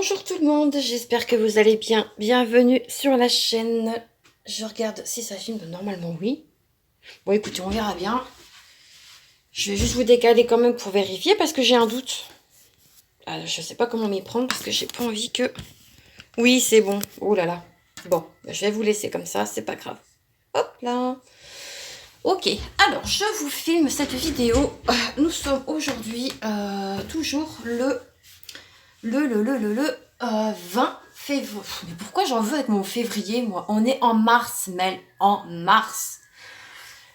Bonjour tout le monde, j'espère que vous allez bien. Bienvenue sur la chaîne. Je regarde si ça filme, normalement oui. Bon écoutez, on verra bien. Je vais juste vous décaler quand même pour vérifier parce que j'ai un doute. Je sais pas comment m'y prendre parce que j'ai pas envie que... Oui, c'est bon. Oh là là. Bon, je vais vous laisser comme ça, c'est pas grave. Hop là. Ok, alors je vous filme cette vidéo. Nous sommes aujourd'hui toujours le 20 février. Mais pourquoi j'en veux avec mon février, moi? On est en mars, Mel. En mars.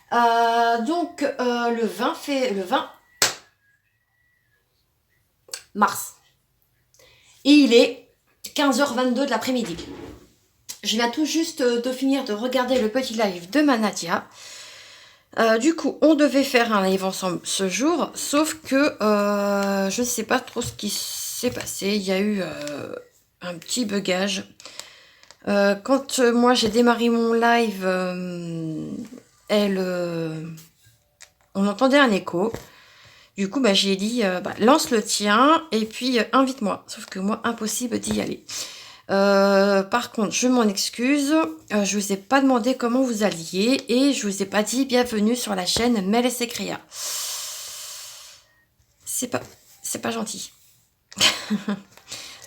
Le 20 mars. Et il est 15h22 de l'après-midi. Je viens tout juste de finir de regarder le petit live de ma Nadia. Du coup, on devait faire un live ensemble ce jour, sauf que je ne sais pas trop ce qui s'est passé. Il y a eu un petit bugage. Quand moi j'ai démarré mon live, on entendait un écho. Du coup, j'ai dit, lance le tien et puis invite-moi. Sauf que moi, impossible d'y aller. Par contre, je m'en excuse. Je vous ai pas demandé comment vous alliez et je vous ai pas dit bienvenue sur la chaîne Mel et ses créas. C'est pas gentil.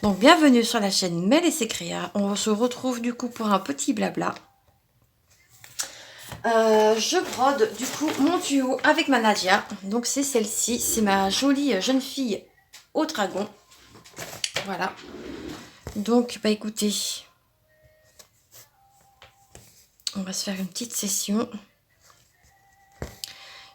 Donc, bienvenue sur la chaîne Mel et ses créas. On se retrouve du coup pour un petit blabla. Je brode du coup mon duo avec ma Nadia. Donc c'est celle-ci, c'est ma jolie jeune fille au dragon. Voilà. Donc écoutez, on va se faire une petite session.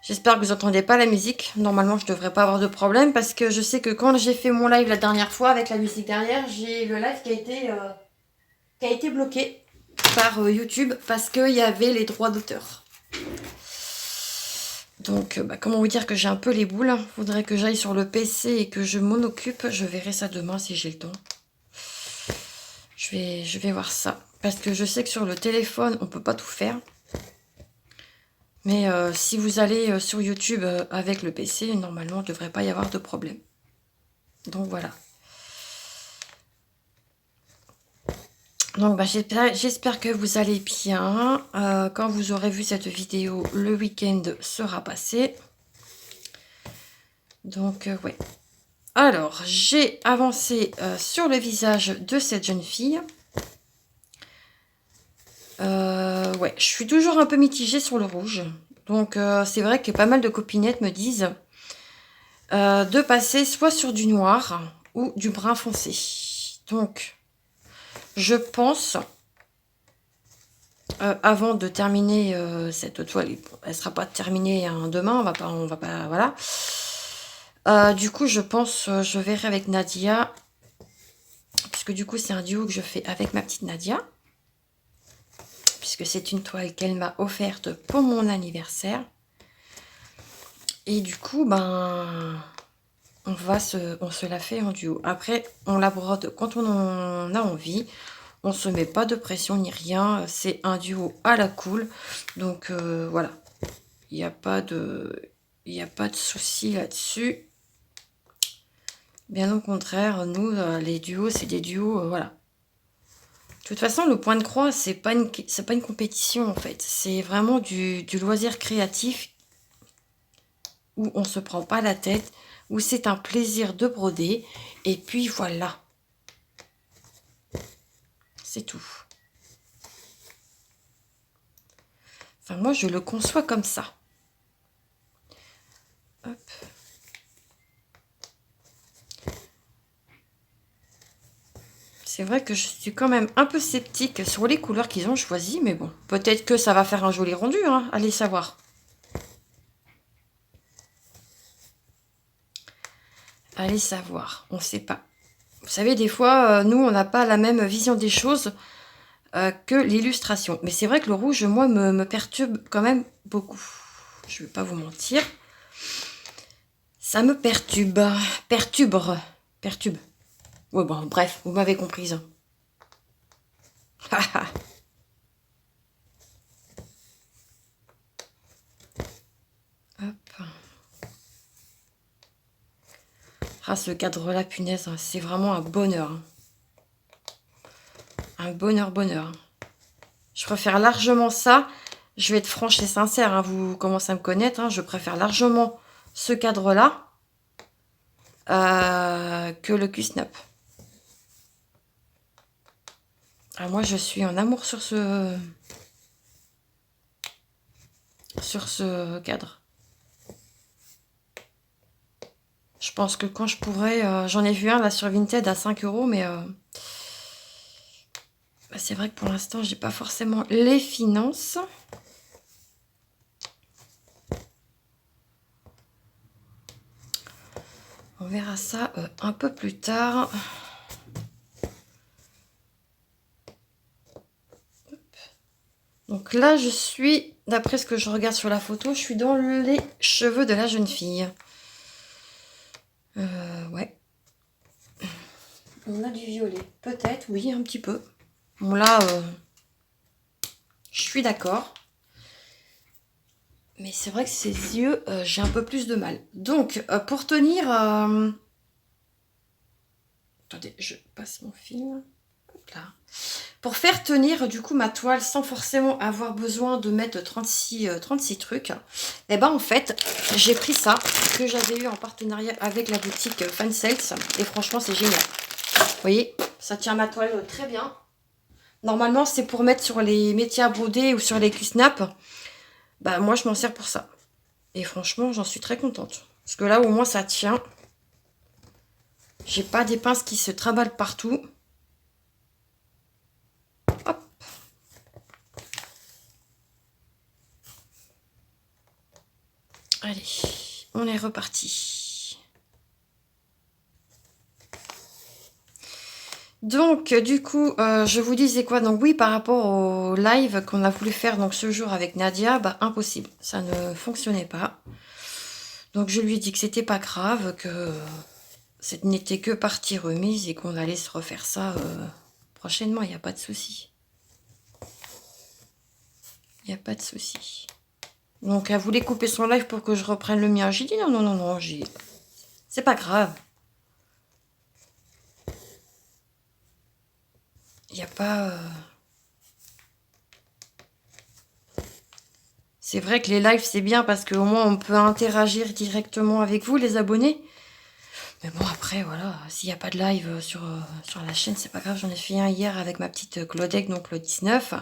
J'espère que vous n'entendez pas la musique. Normalement je devrais pas avoir de problème parce que je sais que quand j'ai fait mon live la dernière fois avec la musique derrière, j'ai le live qui a été bloqué par YouTube parce qu'il y avait les droits d'auteur. Donc, comment vous dire que j'ai un peu les boules. Faudrait que j'aille sur le PC et que je m'en occupe. Je verrai ça demain si j'ai le temps. Je vais voir ça. Parce que je sais que sur le téléphone, on peut pas tout faire. Mais si vous allez sur YouTube avec le PC, normalement, il ne devrait pas y avoir de problème. Donc, voilà. Donc, j'espère que vous allez bien. Quand vous aurez vu cette vidéo, le week-end sera passé. Donc, ouais. Alors, j'ai avancé sur le visage de cette jeune fille. Ouais, je suis toujours un peu mitigée sur le rouge. Donc, c'est vrai que pas mal de copinettes me disent de passer soit sur du noir ou du brun foncé. Donc, je pense, avant de terminer cette toile, elle sera pas terminée demain, on va pas, voilà. Du coup, je pense, je verrai avec Nadia, puisque du coup, c'est un duo que je fais avec ma petite Nadia, puisque c'est une toile qu'elle m'a offerte pour mon anniversaire. Et du coup, on se la fait en duo. Après, on la brode quand on en a envie. On se met pas de pression ni rien. C'est un duo à la cool. Donc, voilà. Il n'y a pas de souci là-dessus. Bien au contraire, nous, les duos, c'est des duos, voilà. De toute façon, le point de croix, c'est pas une compétition, en fait. C'est vraiment du loisir créatif où on se prend pas la tête, où c'est un plaisir de broder. Et puis, voilà. C'est tout. Enfin, moi, je le conçois comme ça. Hop. C'est vrai que je suis quand même un peu sceptique sur les couleurs qu'ils ont choisies, mais bon, peut-être que ça va faire un joli rendu, hein, allez savoir. Allez savoir, on ne sait pas. Vous savez, des fois, nous, on n'a pas la même vision des choses que l'illustration. Mais c'est vrai que le rouge, moi, me perturbe quand même beaucoup. Je ne vais pas vous mentir. Ça me perturbe. Perturbe. Ouais, bon, bref, vous m'avez comprise. Hop. Ah, ce cadre-là, punaise, c'est vraiment un bonheur. Un bonheur, bonheur. Je préfère largement ça. Je vais être franche et sincère, hein, vous commencez à me connaître. Hein, je préfère largement ce cadre-là que le Q-Snap. Ah, moi, je suis en amour sur ce cadre. Je pense que quand je pourrais... j'en ai vu un là sur Vinted à 5 €, mais bah, c'est vrai que pour l'instant, j'ai pas forcément les finances. On verra ça un peu plus tard. Donc là, je suis, d'après ce que je regarde sur la photo, je suis dans les cheveux de la jeune fille. Ouais. On a du violet. Peut-être, oui, un petit peu. Bon, là, je suis d'accord. Mais c'est vrai que ses yeux, j'ai un peu plus de mal. Donc, pour tenir... Attendez, je passe mon film. Hop là. Pour faire tenir du coup ma toile sans forcément avoir besoin de mettre 36 trucs, et ben en fait, j'ai pris ça que j'avais eu en partenariat avec la boutique Fansales. Et franchement, c'est génial. Vous voyez, ça tient ma toile très bien. Normalement, c'est pour mettre sur les métiers à broder ou sur les Q-Snap. Bah, moi, je m'en sers pour ça. Et franchement, j'en suis très contente. Parce que là, au moins, ça tient. J'ai pas des pinces qui se traballent partout. Hop. Allez, on est reparti. Donc, du coup, je vous disais quoi? Donc oui, par rapport au live qu'on a voulu faire donc ce jour avec Nadia, bah impossible. Ça ne fonctionnait pas. Donc je lui ai dit que c'était pas grave, que ce n'était que partie remise et qu'on allait se refaire ça prochainement. Il n'y a pas de souci. Il n'y a pas de souci. Donc elle voulait couper son live pour que je reprenne le mien. J'ai dit non, non, non, non, c'est pas grave. Il n'y a pas... C'est vrai que les lives, c'est bien parce qu'au moins, on peut interagir directement avec vous, les abonnés. Mais bon, après, voilà, s'il n'y a pas de live sur la chaîne, c'est pas grave. J'en ai fait un hier avec ma petite Claudette, donc le 19.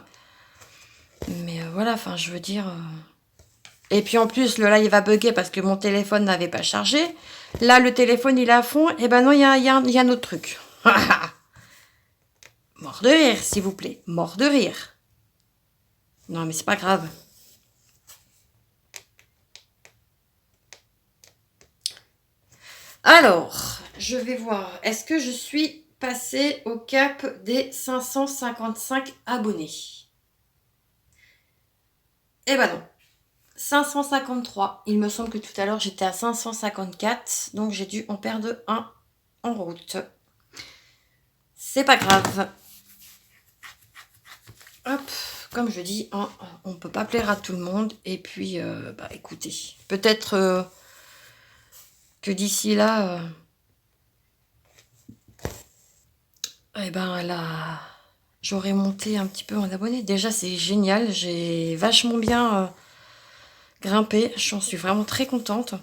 Mais voilà, enfin, je veux dire... Et puis en plus, le live va bugger parce que mon téléphone n'avait pas chargé. Là, le téléphone, il est à fond. Et ben non, il y a un autre truc. Mort de rire, s'il vous plaît. Mort de rire. Non, mais c'est pas grave. Alors, je vais voir. Est-ce que je suis passée au cap des 555 abonnés? Eh ben non. 553. Il me semble que tout à l'heure, j'étais à 554. Donc, j'ai dû en perdre un en route. C'est pas grave. Hop, comme je dis, hein, on ne peut pas plaire à tout le monde. Et puis, bah écoutez, peut-être que d'ici là, eh ben là, j'aurais monté un petit peu en abonnés. Déjà, c'est génial. J'ai vachement bien grimpé. J'en suis vraiment très contente.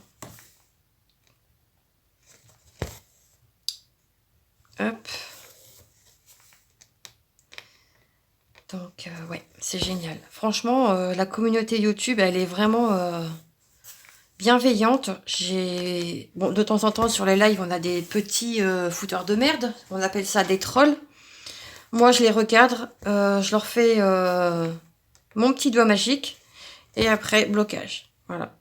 Hop. Donc, ouais, c'est génial. Franchement, la communauté YouTube, elle est vraiment bienveillante. Bon, de temps en temps, sur les lives, on a des petits fouteurs de merde. On appelle ça des trolls. Moi, je les recadre. Je leur fais mon petit doigt magique. Et après, blocage. Voilà.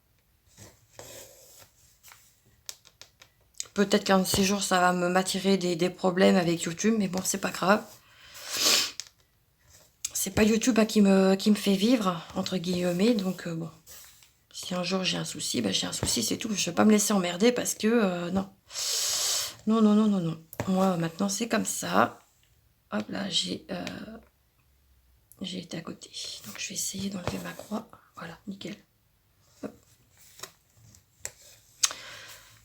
Peut-être qu'un de ces jours, ça va m'attirer des problèmes avec YouTube. Mais bon, c'est pas grave. C'est pas YouTube qui me fait vivre, entre guillemets. Donc, bon. Si un jour j'ai un souci, bah, j'ai un souci, c'est tout. Je vais pas me laisser emmerder parce que, non. Non, non, non, non, non. Moi, maintenant, c'est comme ça. Hop là, j'ai été à côté. Donc, je vais essayer d'enlever ma croix. Voilà, nickel. Hop.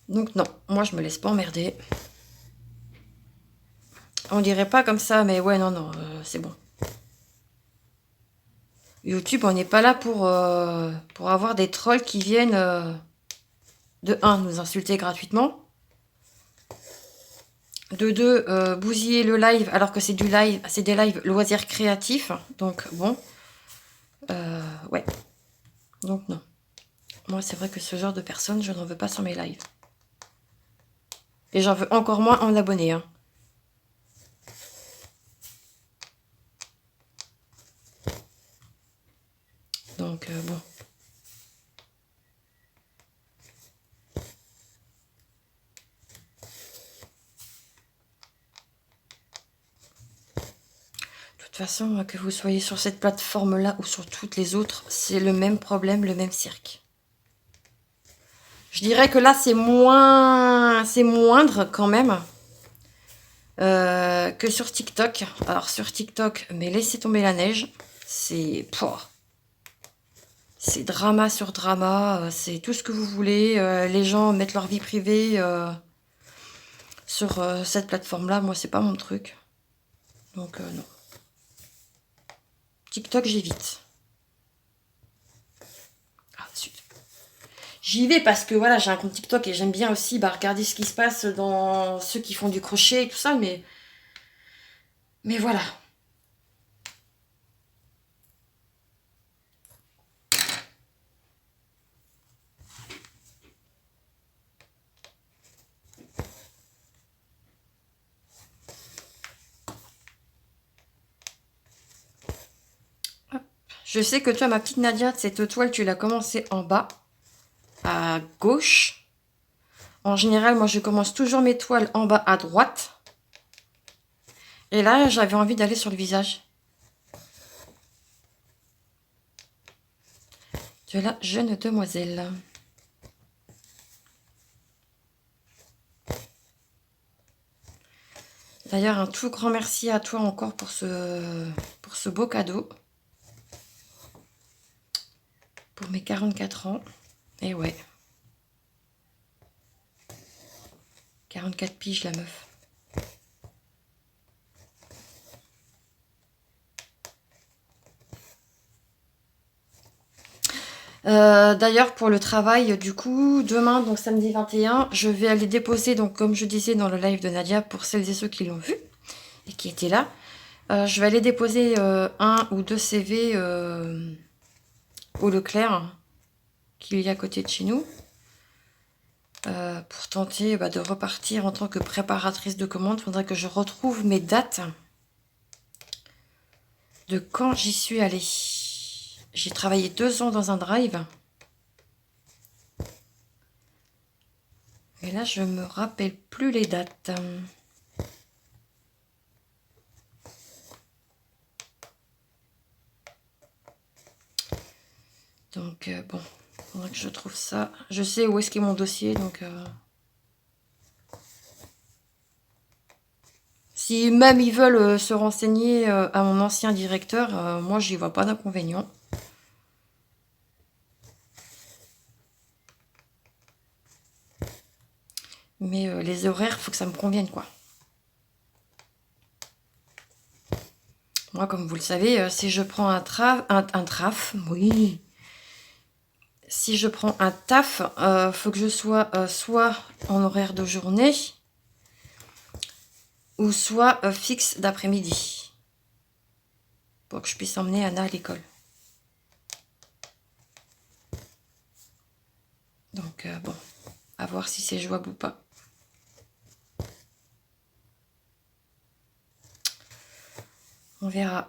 Donc, non. Moi, je me laisse pas emmerder. On dirait pas comme ça, mais ouais, non, non, c'est bon. YouTube, on n'est pas là pour avoir des trolls qui viennent de un nous insulter gratuitement, de deux bousiller le live alors que c'est du live, c'est des lives loisirs créatifs. Donc bon, ouais. Donc non. Moi, c'est vrai que ce genre de personnes, je n'en veux pas sur mes lives. Et j'en veux encore moins en abonnés. Hein. Donc bon. De toute façon, que vous soyez sur cette plateforme-là ou sur toutes les autres, c'est le même problème, le même cirque. Je dirais que là, c'est moindre quand même que sur TikTok. Alors sur TikTok, mais laissez tomber la neige. C'est drama sur drama, c'est tout ce que vous voulez. Les gens mettent leur vie privée sur cette plateforme-là. Moi, c'est pas mon truc. Donc non. TikTok, j'évite. Ah, zut. J'y vais parce que voilà, j'ai un compte TikTok et j'aime bien aussi regarder ce qui se passe dans ceux qui font du crochet et tout ça, mais voilà. Je sais que toi, ma petite Nadia, cette toile, tu l'as commencé en bas, à gauche. En général, moi, je commence toujours mes toiles en bas à droite. Et là, j'avais envie d'aller sur le visage de la jeune demoiselle. D'ailleurs, un tout grand merci à toi encore pour ce beau cadeau. Pour mes 44 ans. Et ouais. 44 piges, la meuf. D'ailleurs, pour le travail, du coup, demain, donc samedi 21, je vais aller déposer, donc comme je disais dans le live de Nadia, pour celles et ceux qui l'ont vu et qui étaient là, je vais aller déposer un ou deux CV au Leclerc, qu'il y a à côté de chez nous, pour tenter de repartir en tant que préparatrice de commande. Il faudrait que je retrouve mes dates de quand j'y suis allée. J'ai travaillé 2 ans dans un drive. Et là, je me rappelle plus les dates. Donc, bon, il faudrait que je trouve ça. Je sais où est-ce qu'est mon dossier, donc... Si même ils veulent se renseigner à mon ancien directeur, moi, j'y vois pas d'inconvénient. Mais les horaires, faut que ça me convienne, quoi. Moi, comme vous le savez, si je prends un traf, oui. Si je prends un taf, faut que je sois soit en horaire de journée, ou soit fixe d'après-midi. Pour que je puisse emmener Anna à l'école. Donc, bon, à voir si c'est jouable ou pas. On verra.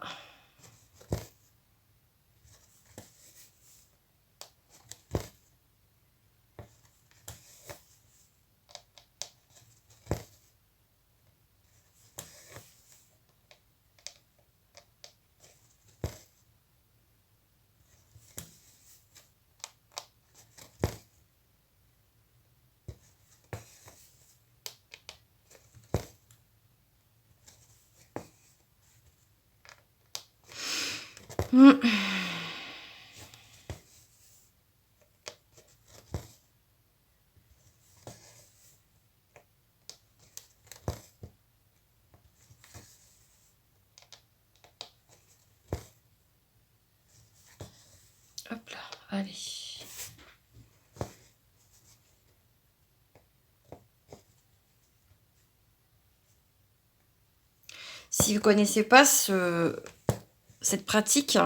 Allez. Si vous ne connaissez pas cette pratique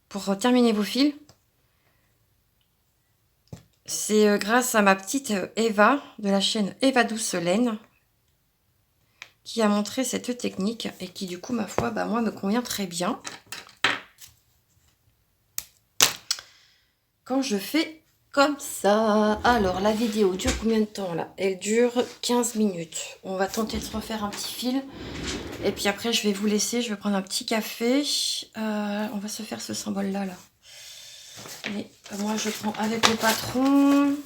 pour terminer vos fils, c'est grâce à ma petite Eva de la chaîne Eva Douce Laine qui a montré cette technique et qui du coup, ma foi, bah, moi me convient très bien quand je fais comme ça. Alors, la vidéo dure combien de temps là? Elle dure 15 minutes. On va tenter de se refaire un petit fil. Et puis après, je vais vous laisser. Je vais prendre un petit café. On va se faire ce symbole-là. Là. Et moi, je prends avec le patron.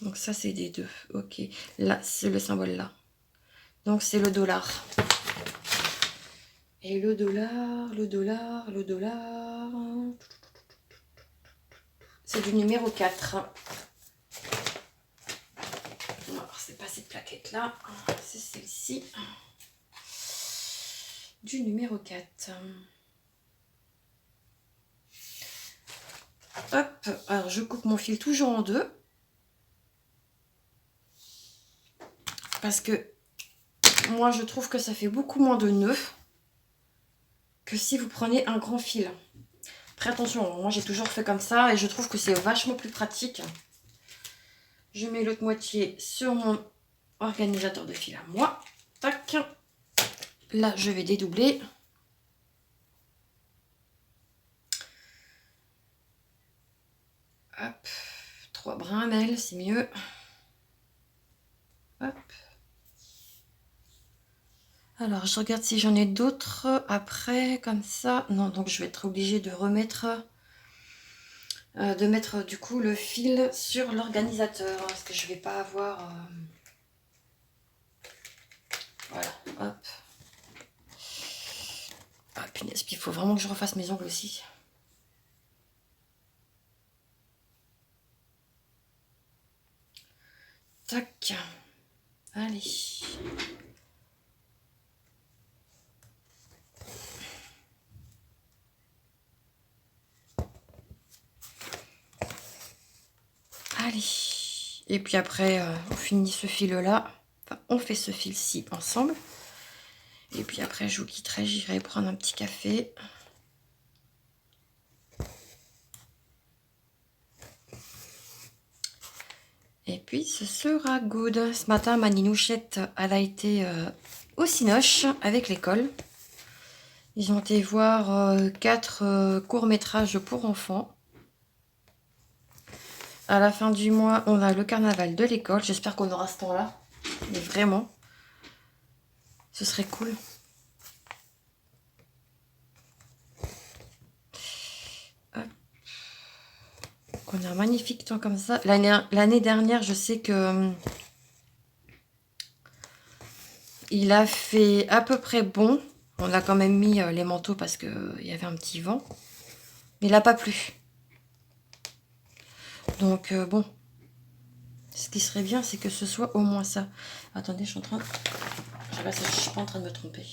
Donc ça, c'est des deux. Ok. Là, c'est le symbole là. Donc, c'est le dollar. Et le dollar, le dollar, le dollar. C'est du numéro 4. Alors, c'est pas cette plaquette-là. C'est celle-ci. Du numéro 4. Hop. Alors, je coupe mon fil toujours en deux. Parce que moi, je trouve que ça fait beaucoup moins de nœuds que si vous prenez un grand fil. Après, attention, moi, j'ai toujours fait comme ça et je trouve que c'est vachement plus pratique. Je mets l'autre moitié sur mon organisateur de fil à moi. Tac. Là, je vais dédoubler. Hop. 3 brimelles, c'est mieux. Hop. Alors, je regarde si j'en ai d'autres après, comme ça. Non, donc je vais être obligée de remettre, de mettre du coup le fil sur l'organisateur, parce que je vais pas avoir... Voilà, hop. Ah punaise, puis il faut vraiment que je refasse mes ongles aussi. Tac. Allez. Allez. Et puis après, on finit ce fil-là. Enfin, on fait ce fil-ci ensemble. Et puis après, je vous quitterai. J'irai prendre un petit café. Et puis, ce sera good. Ce matin, ma ninouchette, elle a été au Cinoche avec l'école. Ils ont été voir 4 courts-métrages pour enfants. À la fin du mois, on a le carnaval de l'école. J'espère qu'on aura ce temps-là. Mais vraiment, ce serait cool. Hop. On a un magnifique temps comme ça. L'année dernière, je sais que il a fait à peu près bon. On a quand même mis les manteaux parce qu'il y avait un petit vent. Mais il n'a pas plu. Donc bon. Ce qui serait bien, c'est que ce soit au moins ça. Attendez, je suis en train... Ah bah, je suis pas en train de me tromper.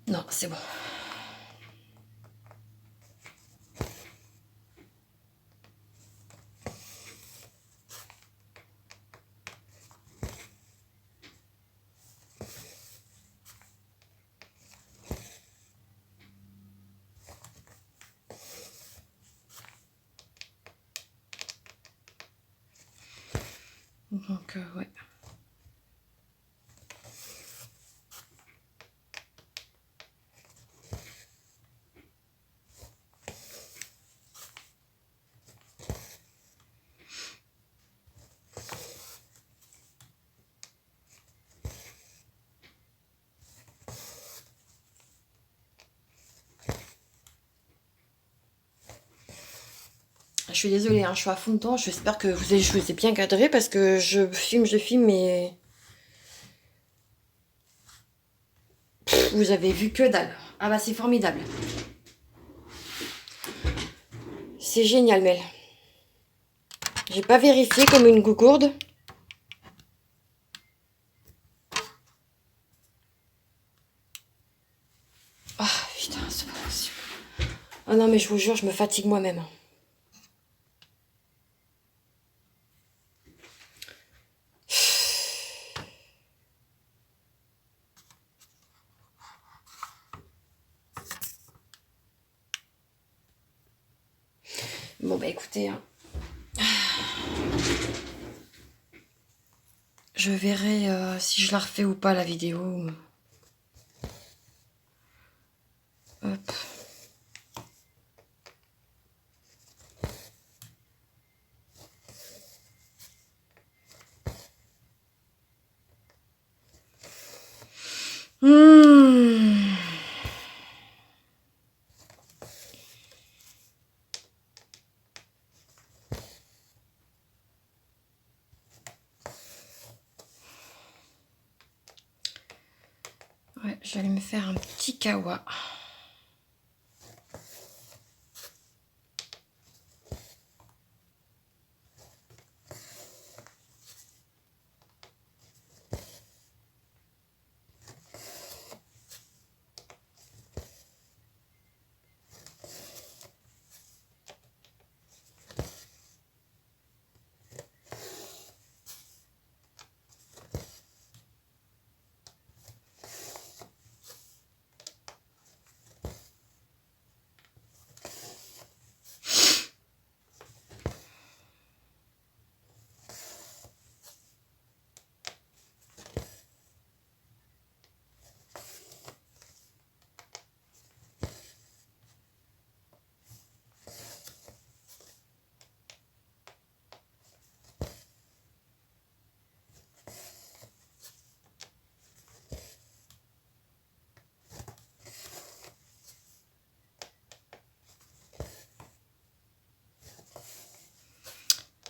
Non, c'est bon. Donc, ouais. Je suis désolée, hein, je suis à fond dedans. J'espère que je vous ai bien cadré parce que je filme, mais... Pff, vous avez vu que dalle. Ah bah c'est formidable. C'est génial, Mel. J'ai pas vérifié comme une gougourde. putain, c'est pas possible. Ah non, mais je vous jure, je me fatigue moi-même. Bon, bah écoutez, hein. Je verrai si je la refais ou pas la vidéo. Hop. Mmh. Ouais, j'allais me faire un petit kawa.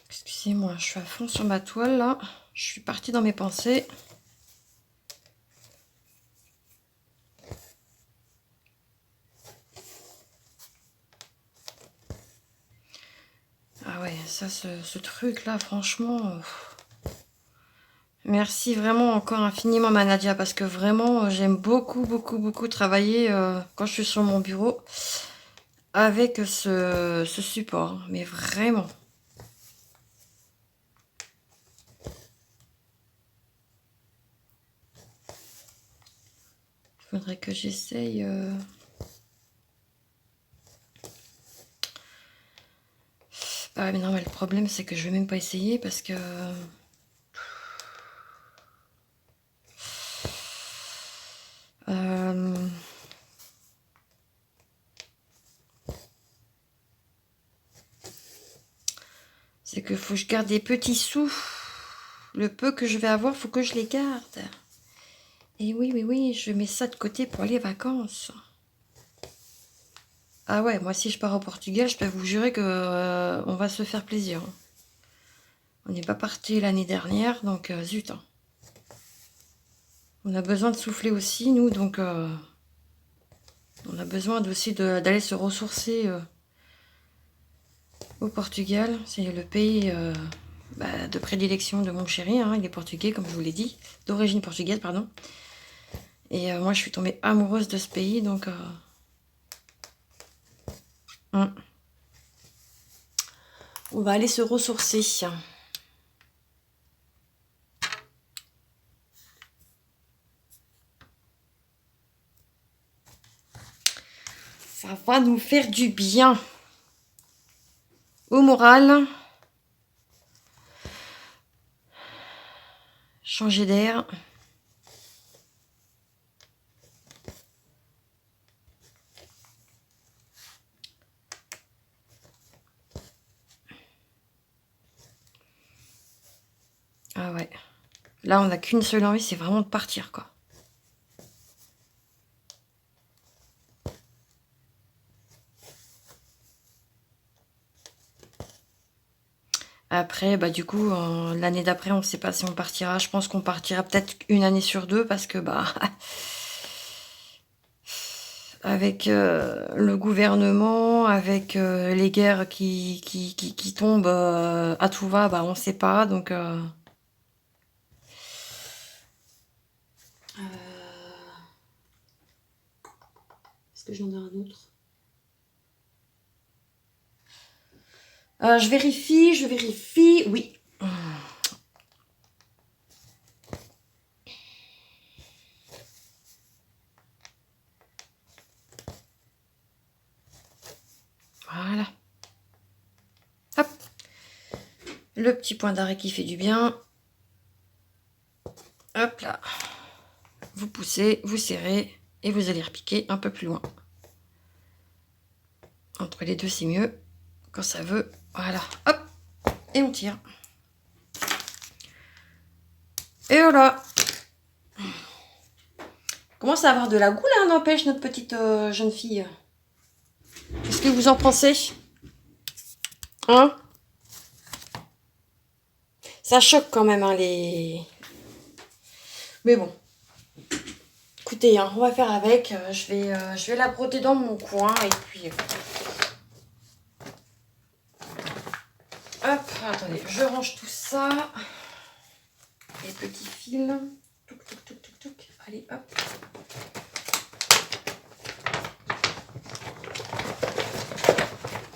Excusez-moi, je suis à fond sur ma toile là. Je suis partie dans mes pensées. Ah ouais, ça, ce truc là, franchement. Merci vraiment encore infiniment, ma Nadia, parce que vraiment, j'aime beaucoup, beaucoup, beaucoup travailler quand je suis sur mon bureau avec ce support. Mais vraiment. Il faudrait que j'essaye. Ah mais non, mais le problème, c'est que je vais même pas essayer parce que... c'est que faut que je garde des petits sous. Le peu que je vais avoir, faut que je les garde. Et oui, oui, oui, je mets ça de côté pour les vacances. Ah ouais, moi si je pars au Portugal, je peux vous jurer que on va se faire plaisir. On n'est pas parti l'année dernière, donc zut. Hein. On a besoin de souffler aussi, nous, donc on a besoin aussi d'aller se ressourcer au Portugal. C'est le pays de prédilection de mon chéri, hein. Il est portugais, comme je vous l'ai dit, d'origine portugaise, pardon. Et moi, je suis tombée amoureuse de ce pays, donc... On va aller se ressourcer. Ça va nous faire du bien. Au moral. Changer d'air. Ah ouais. Là, on n'a qu'une seule envie, c'est vraiment de partir, quoi. Après, bah du coup, l'année d'après, on ne sait pas si on partira. Je pense qu'on partira peut-être une année sur deux parce que bah avec le gouvernement, avec les guerres qui tombent à tout va, bah on ne sait pas. Donc que j'en ai un autre? Je vérifie. Oui. Voilà. Hop. Le petit point d'arrêt qui fait du bien. Hop là. Vous poussez, vous serrez et vous allez repiquer un peu plus loin. Entre les deux, c'est mieux. Quand ça veut. Voilà. Hop. Et on tire. Et voilà. Commence à avoir de la goût là, n'empêche, notre petite jeune fille. Qu'est-ce que vous en pensez? Hein? Ça choque quand même, hein, les... Mais bon. Écoutez, hein, on va faire avec. Je vais la broder dans mon coin et puis... Hop, attendez, je range tout ça. Les petits fils. Touc, touc, touc, touc, touc. Allez, hop.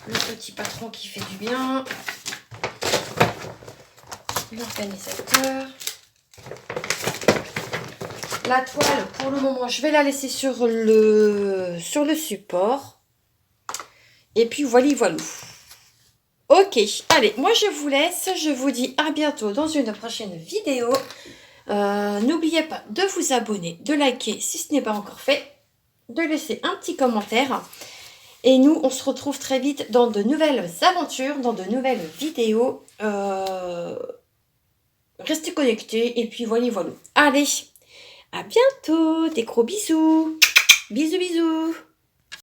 Le petit patron qui fait du bien. L'organisateur. La toile, pour le moment, je vais la laisser sur le support. Et puis voilà, voilà. Ok, allez, moi je vous laisse. Je vous dis à bientôt dans une prochaine vidéo. N'oubliez pas de vous abonner, de liker si ce n'est pas encore fait, de laisser un petit commentaire. Et nous, on se retrouve très vite dans de nouvelles aventures, dans de nouvelles vidéos. Restez connectés et puis voilà, voilà. Allez, à bientôt, des gros bisous. Bisous, bisous.